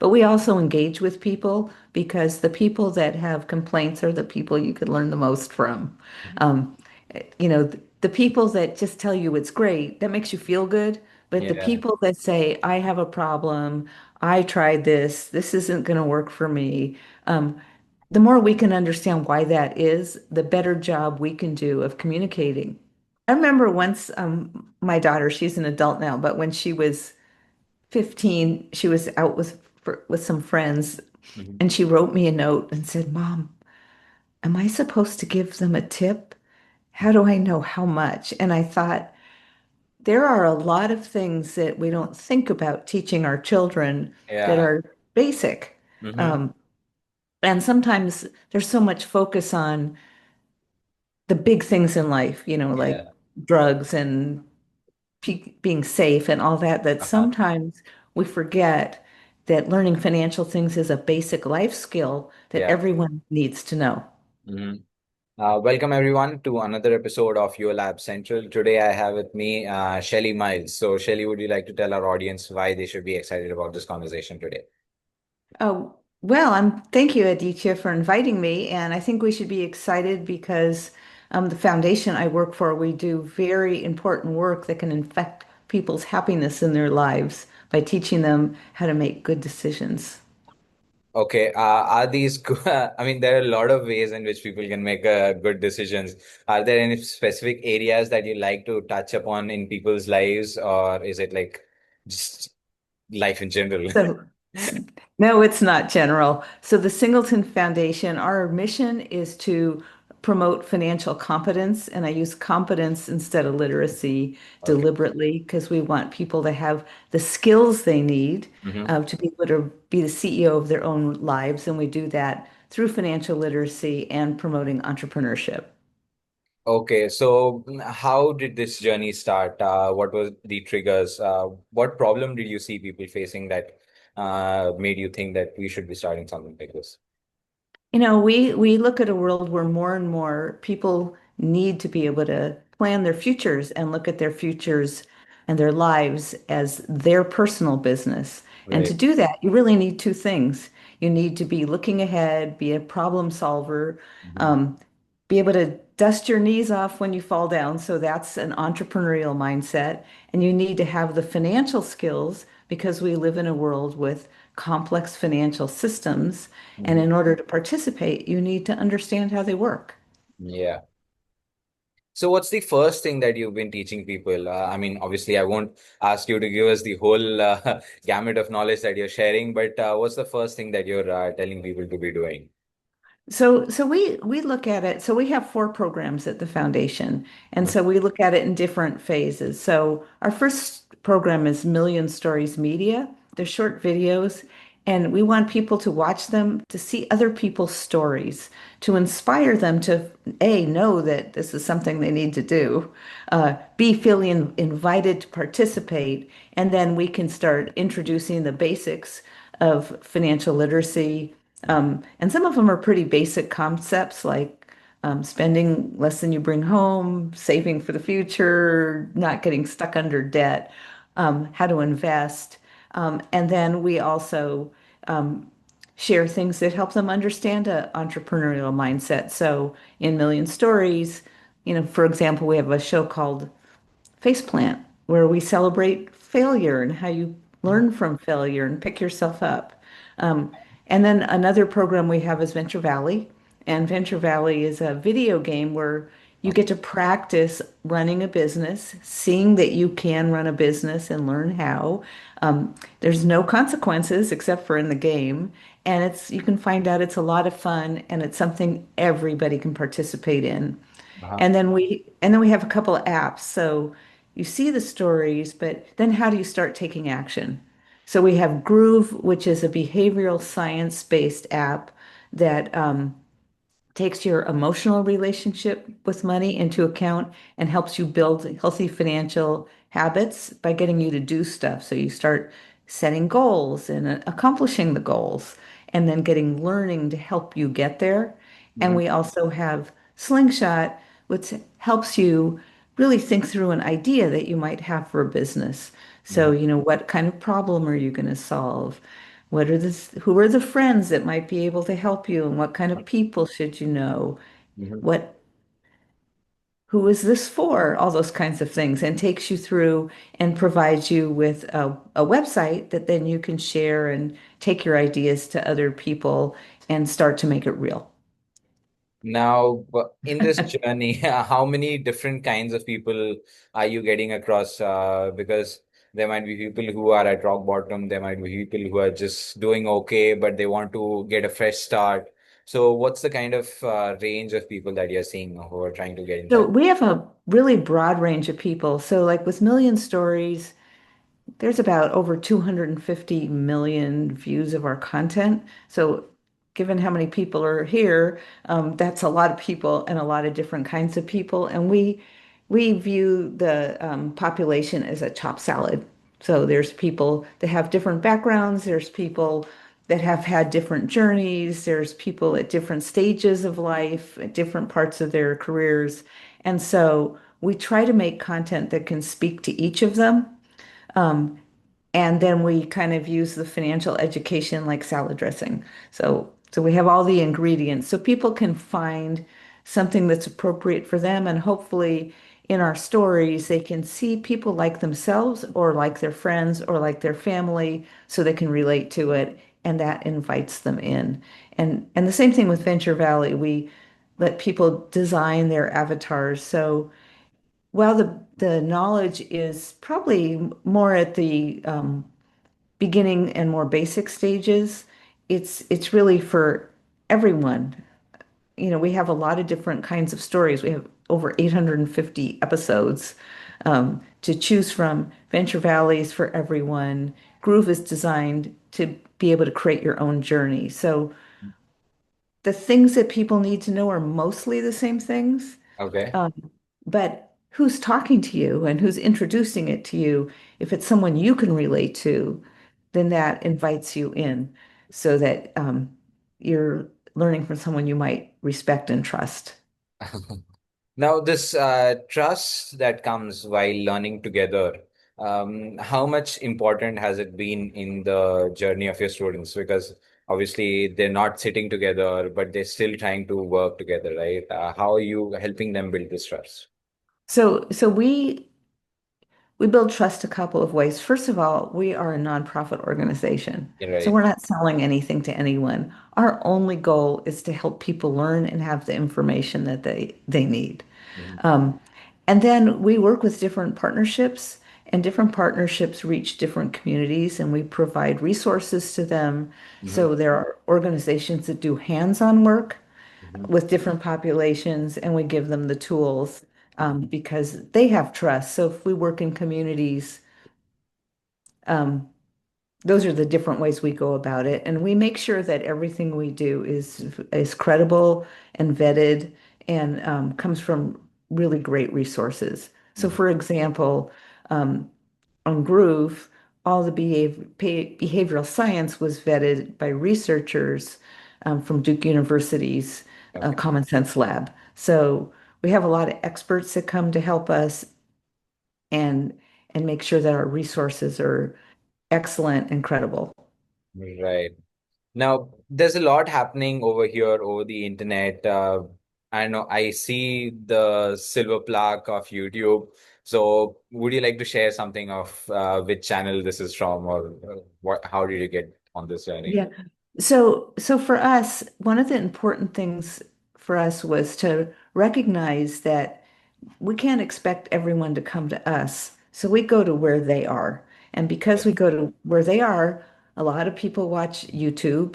But we also engage with people because the people that have complaints are the people you could learn the most from. Um, the people that just tell you it's great, that makes you feel good. But the Yeah. people that say, I have a problem, I tried this isn't going to work for me. Um, the more we can understand why that is, the better job we can do of communicating. I remember once my daughter, she's an adult now, but when she was 15, she was out with some friends Mhm. and she wrote me a note and said, Mom, am I supposed to give them a tip? How do I know how much? And I thought, there are a lot of things that we don't think about teaching our children that Yeah. are basic. Hmm. Um, and sometimes there's so much focus on the big things in life, like Yeah. drugs and being safe and all that, that Uh-huh. sometimes we forget that learning financial things is a basic life skill that Yeah. everyone needs to know. Hmm. Welcome everyone to another episode of Your Lab Central. Today I have with me Shelley Miles. So Shelley, would you like to tell our audience why they should be excited about this conversation today? Oh, well, thank you, Aditya, for inviting me. And I think we should be excited because the foundation I work for, we do very important work that can affect people's happiness in their lives by teaching them how to make good decisions. Okay, are these I mean, there are a lot of ways in which people can make good decisions. Are there any specific areas that you like to touch upon in people's lives, or is it like just life in general? So no, it's not general. So the Singleton Foundation, our mission is to promote financial competence, and I use competence instead of literacy Okay. deliberately because we want people to have the skills they need Hmm. to be able to be the CEO of their own lives, and we do that through financial literacy and promoting entrepreneurship. Okay, so how did this journey start? What were the triggers? What problem did you see people facing that made you think that we should be starting something like this? We look at a world where more and more people need to be able to plan their futures and look at their futures and their lives as their personal business. And to Right. do that, you really need two things. You need to be looking ahead, be a problem solver, Mhm. um, be able to dust your knees off when you fall down. So that's an entrepreneurial mindset. And you need to have the financial skills because we live in a world with complex financial systems. And Mhm. in order to participate, you need to understand how they work. Yeah. So what's the first thing that you've been teaching people? I mean, obviously, I won't ask you to give us the whole gamut of knowledge that you're sharing, but what's the first thing that you're telling people to be doing? So we look at it. So we have four programs at the foundation, and so we look at it in different phases. So our first program is Million Stories Media. They're short videos, and we want people to watch them to see other people's stories, to inspire them to A, know that this is something they need to do, B, feel invited to participate, and then we can start introducing the basics of financial literacy, and some of them are pretty basic concepts like spending less than you bring home, saving for the future, not getting stuck under debt, how to invest. And then we also share things that help them understand an entrepreneurial mindset. So in Million Stories, for example, we have a show called Faceplant, where we celebrate failure and how you learn from failure and pick yourself up. Um, and then another program we have is Venture Valley. And Venture Valley is a video game where you get to practice running a business, seeing that you can run a business and learn how. There's no consequences except for in the game. And you can find out it's a lot of fun and it's something everybody can participate in. Uh-huh. And then we have a couple of apps. So you see the stories, but then how do you start taking action? So we have Groove, which is a behavioral science-based app that takes your emotional relationship with money into account and helps you build healthy financial habits by getting you to do stuff. So you start setting goals and accomplishing the goals and then getting learning to help you get there. And Mhm. we also have Slingshot, which helps you really think through an idea that you might have for a business. So, Mhm. what kind of problem are you going to solve? who are the friends that might be able to help you and what kind of people should you know? Mhm. What who is this for? All those kinds of things, and takes you through and provides you with a website that then you can share and take your ideas to other people and start to make it real. Now, in this journey, how many different kinds of people are you getting across? Because there might be people who are at rock bottom, there might be people who are just doing okay, but they want to get a fresh start. So, what's the kind of range of people that you're seeing who are trying to get in So touch? we have a really broad range of people. So like with Million Stories, there's about over 250 million views of our content. So, given how many people are here, that's a lot of people and a lot of different kinds of people. And we view the population as a chop salad. So there's people that have different backgrounds. There's people that have had different journeys. There's people at different stages of life, at different parts of their careers. And so we try to make content that can speak to each of them. And then we kind of use the financial education like salad dressing. So we have all the ingredients so people can find something that's appropriate for them. And hopefully in our stories, they can see people like themselves or like their friends or like their family so they can relate to it. And that invites them in. And the same thing with Venture Valley. We let people design their avatars. So while the knowledge is probably more at the beginning and more basic stages, it's really for everyone. You know, we have a lot of different kinds of stories. We have over 850 episodes to choose from. Venture Valleys for everyone. Groove is designed to be able to create your own journey. So the things that people need to know are mostly the same things. Okay. Um, but who's talking to you and who's introducing it to you, if it's someone you can relate to, then that invites you in so that you're learning from someone you might respect and trust. Now, this trust that comes while learning together, how much important has it been in the journey of your students? Because obviously they're not sitting together, but they're still trying to work together, right? How are you helping them build this trust? So we build trust a couple of ways. First of all, we are a nonprofit organization. You're So right. we're not selling anything to anyone. Our only goal is to help people learn and have the information that they need. Mhm. Um, and then we work with different partnerships, and different partnerships reach different communities, and we provide resources to them. Mhm. So there are organizations that do hands-on work Mhm. with different populations, and we give them the tools because they have trust. So if we work in communities, um, those are the different ways we go about it, and we make sure that everything we do is credible and vetted and comes from really great resources. So, Mhm. for example, on Groove, all the behavioral science was vetted by researchers from Duke University's Okay. Common Sense Lab. So we have a lot of experts that come to help us and and make sure that our resources are excellent and credible. Right. Now, there's a lot happening over here over the internet. I know I see the silver plaque of YouTube. So, would you like to share something of which channel this is from, or what? How did you get on this journey? Yeah. So for us, one of the important things for us was to recognize that we can't expect everyone to come to us. So we go to where they are. And because we go to where they are, a lot of people watch YouTube.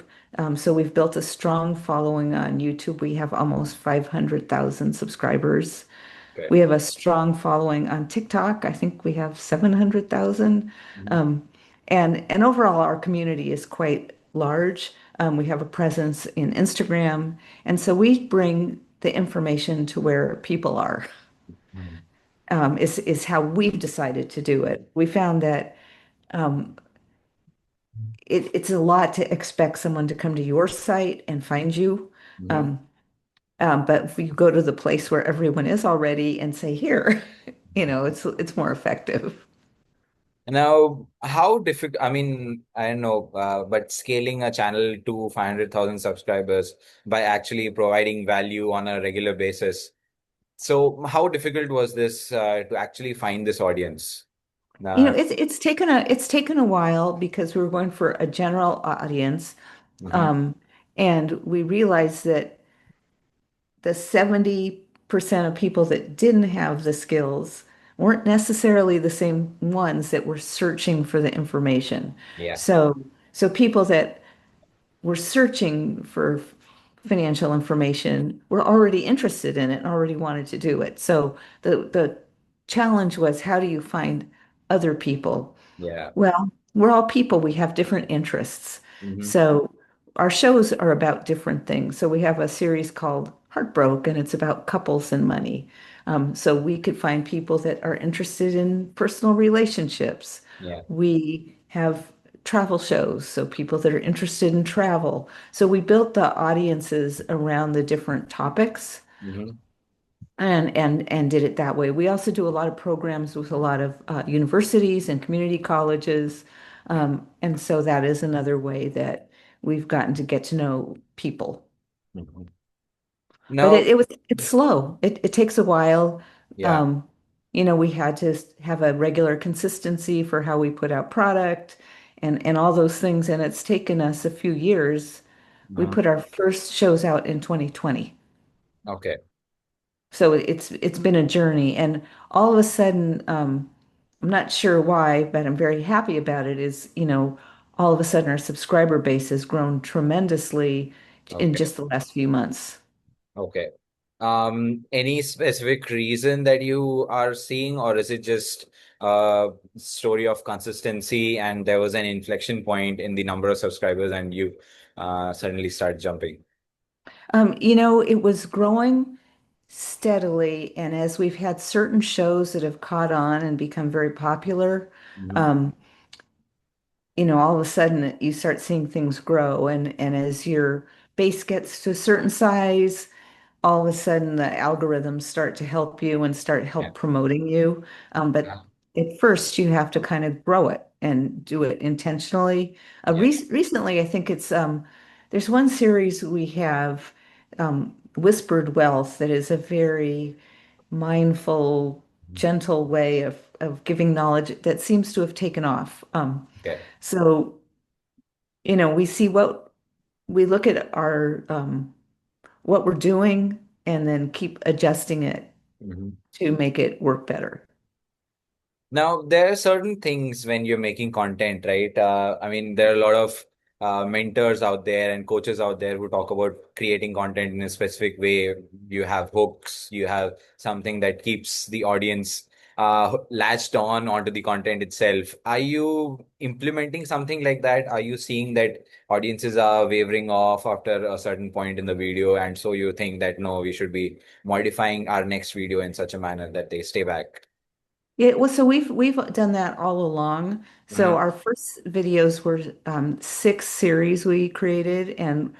So we've built a strong following on YouTube. We have almost 500,000 subscribers. Okay. We have a strong following on TikTok. I think we have 700,000. Mhm. Um, and overall, our community is quite large. We have a presence in Instagram. And so we bring the information to where people are, Mhm. is how we've decided to do it. We found that um, it's a lot to expect someone to come to your site and find you. Mhm. Um, but if you go to the place where everyone is already and say, here, it's more effective. Now, how difficult, I mean, I don't know, but scaling a channel to 500,000 subscribers by actually providing value on a regular basis. So, how difficult was this to actually find this audience? You know, Uh, it's taken a while because we were going for a general audience, mhm. um, and we realized that the 70% of people that didn't have the skills weren't necessarily the same ones that were searching for the information. Yeah, So people that were searching for financial information were already interested in it and already wanted to do it. So the challenge was, how do you find other people? yeah. Well, we're all people. We have different interests. Hmm. So our shows are about different things. So we have a series called Heartbroke, and it's about couples and money. So we could find people that are interested in personal relationships. Yeah. We have travel shows, so people that are interested in travel. So we built the audiences around the different topics Hmm. and did it that way. We also do a lot of programs with a lot of universities and community colleges, and so that is another way that we've gotten to get to know people. Hmm. But Now, it's slow. It takes a while. yeah. Um, we had to have a regular consistency for how we put out product and all those things, and it's taken us a few years. We Uh-huh. put our first shows out in 2020. Okay. So it's been a journey, and all of a sudden, I'm not sure why, but I'm very happy about it. All of a sudden our subscriber base has grown tremendously in Okay. just the last few months. Okay. Any specific reason that you are seeing, or is it just a story of consistency and there was an inflection point in the number of subscribers and you suddenly start jumping? It was growing steadily, and as we've had certain shows that have caught on and become very popular, Hmm. um, all of a sudden you start seeing things grow, and as your base gets to a certain size, all of a sudden the algorithms start to help you and start Yeah. help promoting you. But Yeah. at first you have to kind of grow it and do it intentionally. Yeah. Recently, I think there's one series we have, Whispered Wealth, that is a very mindful, gentle way of giving knowledge that seems to have taken off. Okay. So, we see we look at our what we're doing and then keep adjusting it Mhm. to make it work better. Now, there are certain things when you're making content, right? I mean, there are a lot of mentors out there and coaches out there who talk about creating content in a specific way. You have hooks, you have something that keeps the audience latched on onto the content itself. Are you implementing something like that? Are you seeing that audiences are wavering off after a certain point in the video, and so you think that no, we should be modifying our next video in such a manner that they stay back? Well, so we've done that all along. So Uh-huh. our first videos were six series we created, and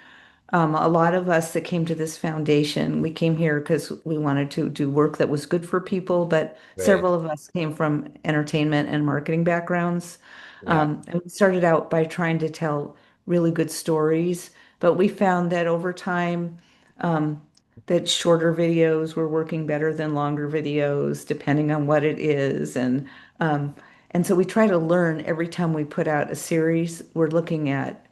a lot of us that came to this foundation, we came here because we wanted to do work that was good for people, but Right. several of us came from entertainment and marketing backgrounds. Yeah. And we started out by trying to tell really good stories, but we found that over time, um, that shorter videos were working better than longer videos, depending on what it is. And so we try to learn every time we put out a series, we're looking at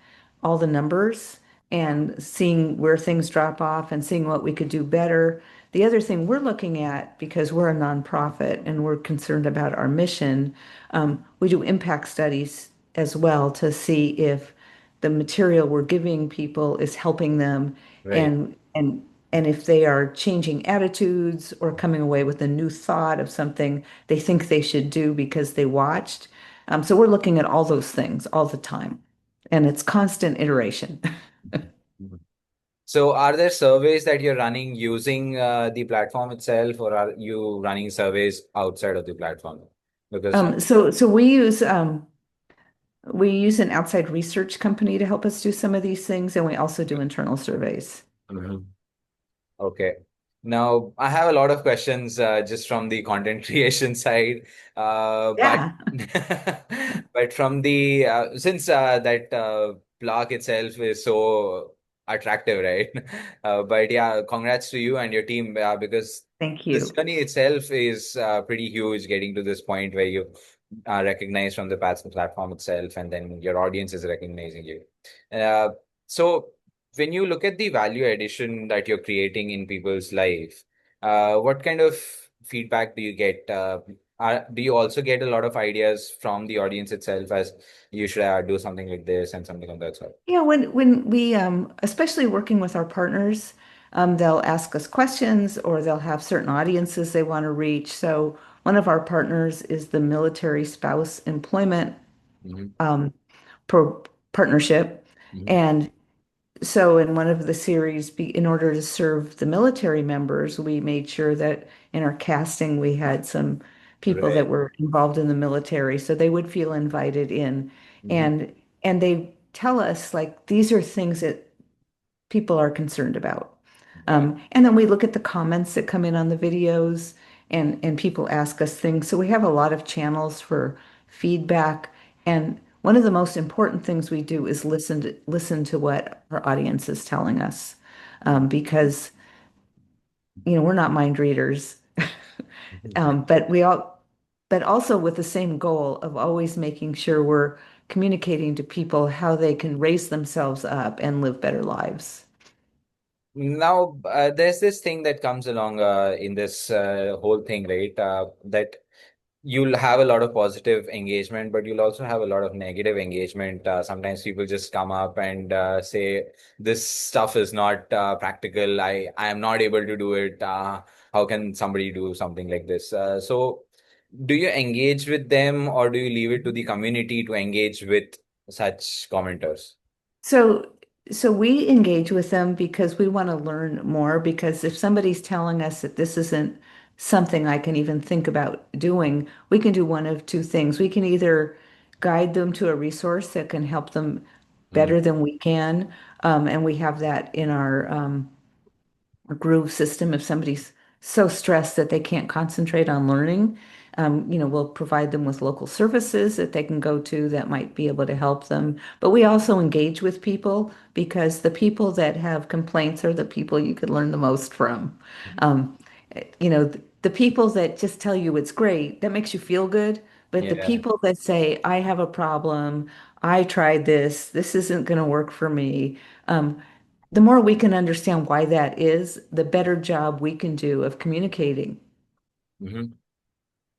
all the numbers and seeing where things drop off and seeing what we could do better. The other thing we're looking at, because we're a nonprofit and we're concerned about our mission, we do impact studies as well to see if the material we're giving people is helping them Right. and if they are changing attitudes or coming away with a new thought of something they think they should do because they watched. So we're looking at all those things all the time, and it's constant iteration. Mhm. So, are there surveys that you're running using the platform itself, or are you running surveys outside of the platform? Because So we use an outside research company to help us do some of these things, and we also do internal surveys. Mhm. Okay. Now, I have a lot of questions just from the content creation side, but Yeah, but from the since that blog itself is so attractive, right? But yeah, congrats to you and your team because thank this you. journey itself is pretty huge, getting to this point where you are recognized from the platform itself, and then your audience is recognizing you. Uh, so when you look at the value addition that you're creating in people's life, what kind of feedback do you get? Do you also get a lot of ideas from the audience itself as you should do something like this and something of that sort? Yeah, when we especially working with our partners, they'll ask us questions or they'll have certain audiences they want to reach. So one of our partners is the Military Spouse Employment Mm-hmm. um, pro partnership. Mm-hmm. And so in one of the series, in order to serve the military members, we made sure that in our casting we had some people that Right. were involved in the military, so they would feel invited in. Mm-hmm. And they tell us like these are things that people are concerned about. Right. And then we look at the comments that come in on the videos and people ask us things. So we have a lot of channels for feedback. And one of the most important things we do is listen to what our audience is telling us. Because, we're not mind readers. But but also with the same goal of always making sure we're communicating to people how they can raise themselves up and live better lives. Now, there's this thing that comes along in this whole thing, right? That you'll have a lot of positive engagement, but you'll also have a lot of negative engagement. Sometimes people just come up and say, "This stuff is not practical. I am not able to do it. How can somebody do something like this?" So, do you engage with them, or do you leave it to the community to engage with such commenters? So, so we engage with them because we want to learn more. Because if somebody's telling us that this isn't something I can even think about doing, we can do one of two things. We can either guide them to a resource that can help them Mm, better than we can, and we have that in our groove system. If somebody's so stressed that they can't concentrate on learning, we'll provide them with local services that they can go to that might be able to help them. But we also engage with people because the people that have complaints are the people you could learn the most from. Um, the people that just tell you it's great, that makes you feel good. But the yeah. people that say, I have a problem, I tried this isn't going to work for me. Um, the more we can understand why that is, the better job we can do of communicating. Mhm.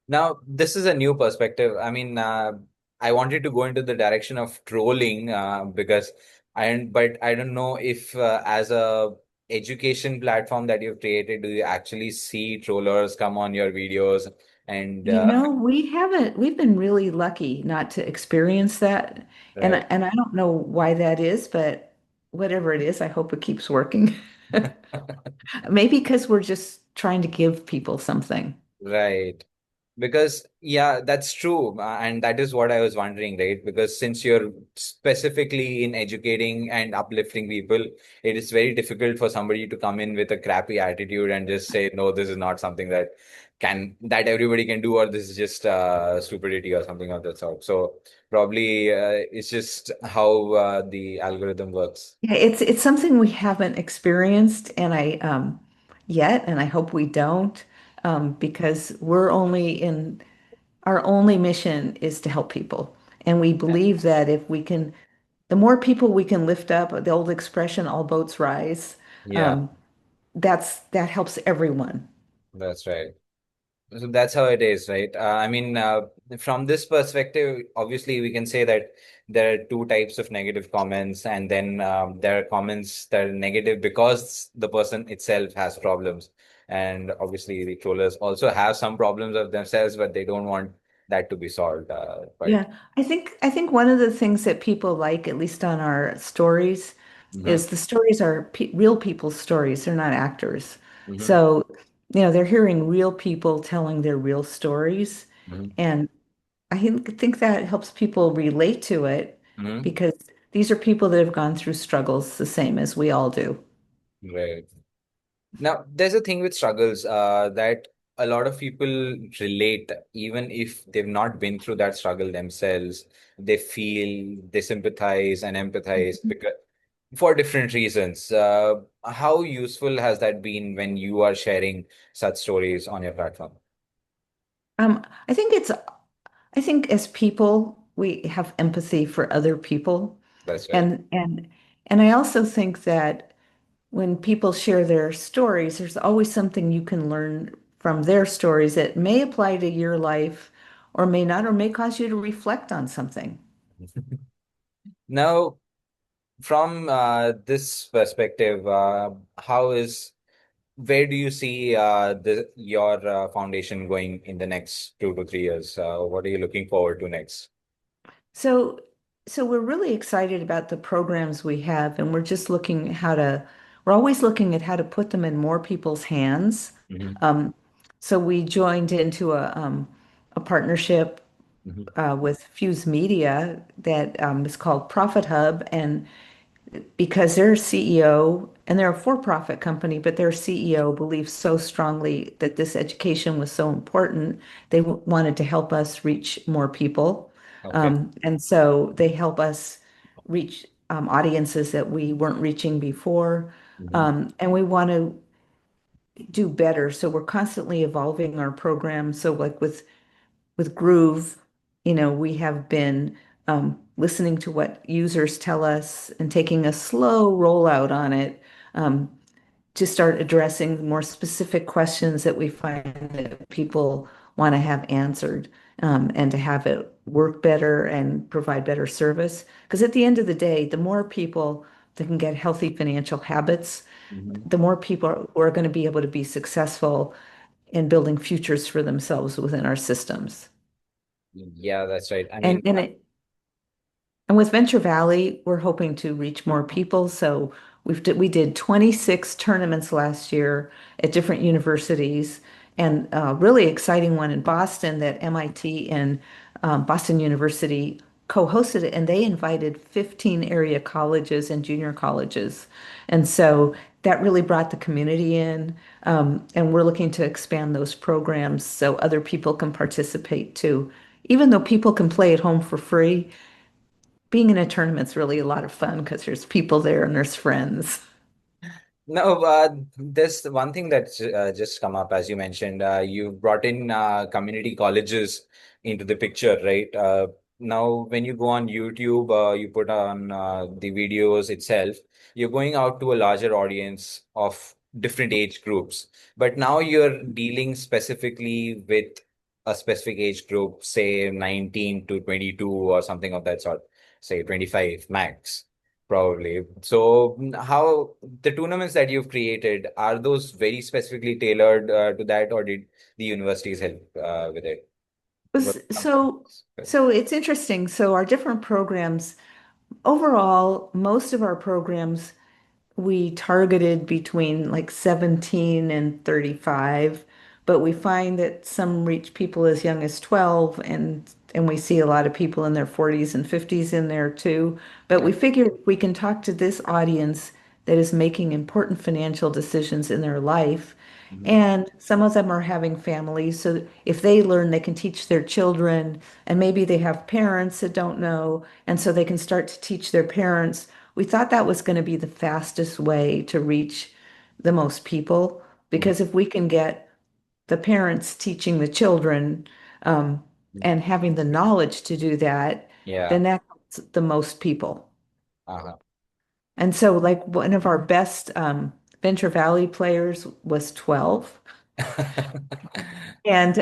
Now, this is a new perspective. I mean, I wanted to go into the direction of trolling because but I don't know if as a education platform that you've created, do you actually see trollers come on your videos and We haven't, we've been really lucky not to experience that. And right. I don't know why that is, but whatever it is, I hope it keeps working. Maybe because we're just trying to give people something. Right. Because, yeah, that's true. And that is what I was wondering, right? Because since you're specifically in educating and uplifting people, it is very difficult for somebody to come in with a crappy attitude and just say, no, this is not something that everybody can do, or this is just stupidity or something of that sort. So probably it's just how the algorithm works. Yeah, it's something we haven't experienced, and I yet, and I hope we don't, because we're only in our only mission is to help people, and we believe that if we can, the more people we can lift up, the old expression, all boats rise, Yeah, um, that helps everyone. that's right. So that's how it is, right? I mean, from this perspective, obviously, we can say that there are two types of negative comments, and then there are comments that are negative because the person itself has problems. And obviously, the trollers also have some problems of themselves, but they don't want that to be solved. But Yeah, I think one of the things that people like, at least on our stories, Mhm. is the stories are pe real people's stories. They're not actors. Mhm. So, they're hearing real people telling their real stories, Mhm. and I think that helps people relate to it Mhm. because these are people that have gone through struggles the same as we all do. Right. Now, there's a thing with struggles that a lot of people relate, even if they've not been through that struggle themselves. They feel, they sympathize and empathize because for different reasons. How useful has that been when you are sharing such stories on your platform? I think I think as people, we have empathy for other people. That's right. And and and I also think that when people share their stories, there's always something you can learn from their stories that may apply to your life or may not, or may cause you to reflect on something. Now, from this perspective, how is where do you see your foundation going in the next 2 to 3 years? What are you looking forward to next? So, so we're really excited about the programs we have, and we're always looking at how to put them in more people's hands. Hmm. Um, so we joined into a partnership Hmm. with Fuse Media that is called Profit Hub, and because their CEO, and they're a for-profit company, but their CEO believes so strongly that this education was so important, they wanted to help us reach more people. Okay. And so they help us reach audiences that we weren't reaching before. Hmm. And we want to do better. So we're constantly evolving our program. So like with Groove, we have been listening to what users tell us and taking a slow rollout on it um, to start addressing more specific questions that we find that people want to have answered, and to have it work better and provide better service. Because at the end of the day, the more people that can get healthy financial habits, Hmm. the more people who are going to be able to be successful in building futures for themselves within our systems. Yeah, that's right. I And mean, and it, and with Venture Valley, we're hoping to reach more people. So we did 26 tournaments last year at different universities, and a really exciting one in Boston that MIT and Boston University co-hosted it, and they invited 15 area colleges and junior colleges. And so that really brought the community in, and we're looking to expand those programs so other people can participate too. Even though people can play at home for free, being in a tournament's really a lot of fun because there's people there and there's friends. no, there's one thing that's just come up as you mentioned. You brought in community colleges into the picture, right? Now, when you go on YouTube, you put on the videos itself, you're going out to a larger audience of different age groups. But now you're dealing specifically with a specific age group, say 19 to 22 or something of that sort, say 25 max. Probably. So, how the tournaments that you've created, are those very specifically tailored to that, or did the universities help with it? What something So, specific? so it's interesting. So our different programs, overall, most of our programs we targeted between like 17 and 35, but we find that some reach people as young as 12, and we see a lot of people in their 40s and 50s in there too. But we Yeah. figure we can talk to this audience that is making important financial decisions in their life. Mhm. And some of them are having families. So if they learn, they can teach their children, and maybe they have parents that don't know. And so they can start to teach their parents. We thought that was going to be the fastest way to reach the most people, Mhm. because if we can get the parents teaching the children, and having the knowledge to do that, Yeah. then that helps the most people. Uh-huh. And so, like, one of our best Venture Valley players was 12. And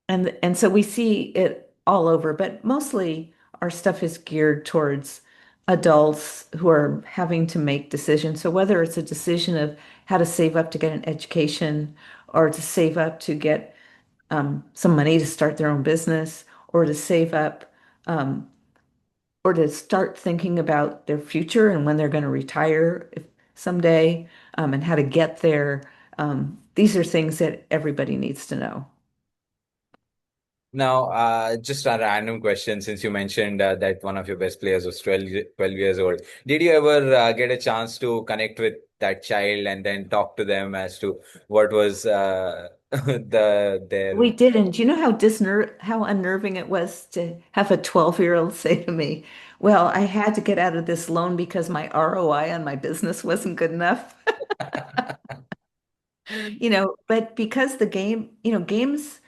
and so we see it all over, but mostly our stuff is geared towards adults who are having to make decisions. So whether it's a decision of how to save up to get an education, or to save up to get some money to start their own business, or to save up, um, or to start thinking about their future and when they're going to retire someday, and how to get there. These are things that everybody needs to know. Now, just a random question, since you mentioned that one of your best players was 12 years old. Did you ever get a chance to connect with that child and then talk to them as to what was their We didn't. Do you know how unnerving it was to have a 12-year-old say to me, "Well, I had to get out of this loan because my ROI on my business wasn't good enough." But because the games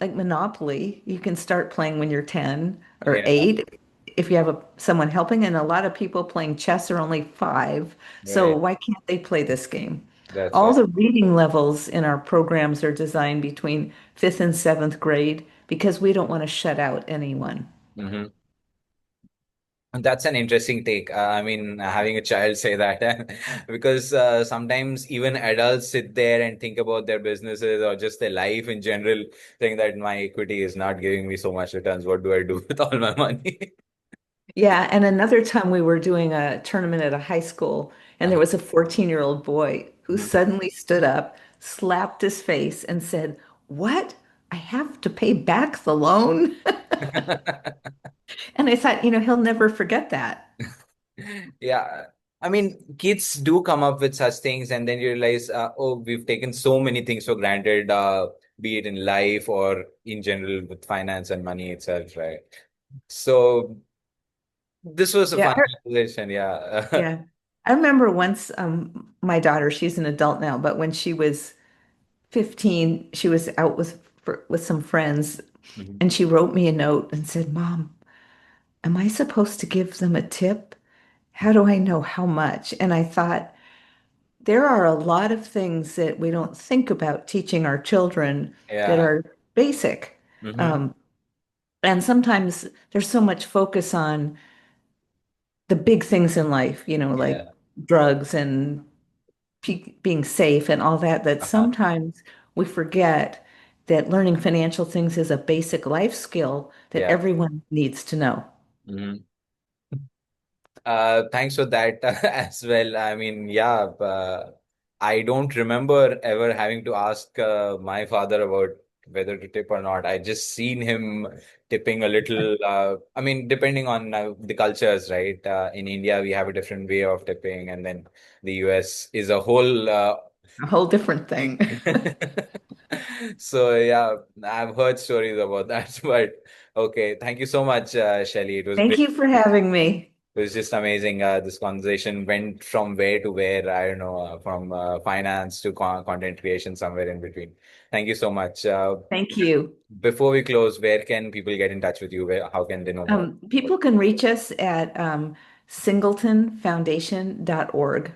like Monopoly, you can start playing when you're 10 or Yeah, 8 if you have someone helping, and a lot of people playing chess are only 5. So right. why can't they play this game? That's All right. the reading levels in our programs are designed between 5th and 7th grade because we don't want to shut out anyone. Hmm. That's an interesting take. I mean, having a child say that, because sometimes even adults sit there and think about their businesses or just their life in general, saying that my equity is not giving me so much returns. What do I do with all my money? Yeah, and another time we were doing a tournament at a high school, and there was a 14-year-old boy who Mhm. suddenly stood up, slapped his face, and said, "What? I have to pay back the loan?" And I thought, he'll never forget that. Yeah, I mean, kids do come up with such things, and then you realize, oh, we've taken so many things for granted, be it in life or in general with finance and money itself, right? So this was a Yeah, fun conversation, yeah. yeah. I remember once my daughter, she's an adult now, but when she was 15, she was out with some friends, Mhm. and she wrote me a note and said, "Mom, am I supposed to give them a tip? How do I know how much?" And I thought, there are a lot of things that we don't think about teaching our children that Yeah. are basic. Hmm. Um, and sometimes there's so much focus on the big things in life, like Yeah. drugs and being safe and all that, that Uh-huh. sometimes we forget that learning financial things is a basic life skill that Yeah. everyone needs to know. Hmm. Thanks for that as well. I mean, yeah, I don't remember ever having to ask my father about whether to tip or not. I just seen him tipping a little. I mean, depending on the cultures, right? In India, we have a different way of tipping, and then the US is a whole A whole different thing. So yeah, I've heard stories about that, but okay. Thank you so much, Shelley. It was Thank great. you for having me. It was just amazing. This conversation went from where to where, I don't know, from finance to content creation, somewhere in between. Thank you so much. Thank you. Before we close, where can people get in touch with you? How can they know more? People can reach us at singletonfoundation.org.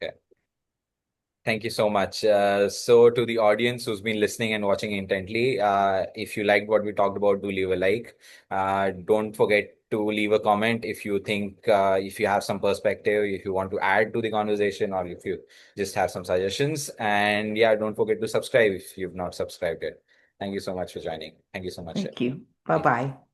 Okay. Thank you so much. So, to the audience who's been listening and watching intently, if you liked what we talked about, do leave a like. Don't forget to leave a comment if you think, if you have some perspective, if you want to add to the conversation, or if you just have some suggestions. And yeah, don't forget to subscribe if you've not subscribed yet. Thank you so much for joining. Thank you so much. Thank you. Thank you. Bye-bye.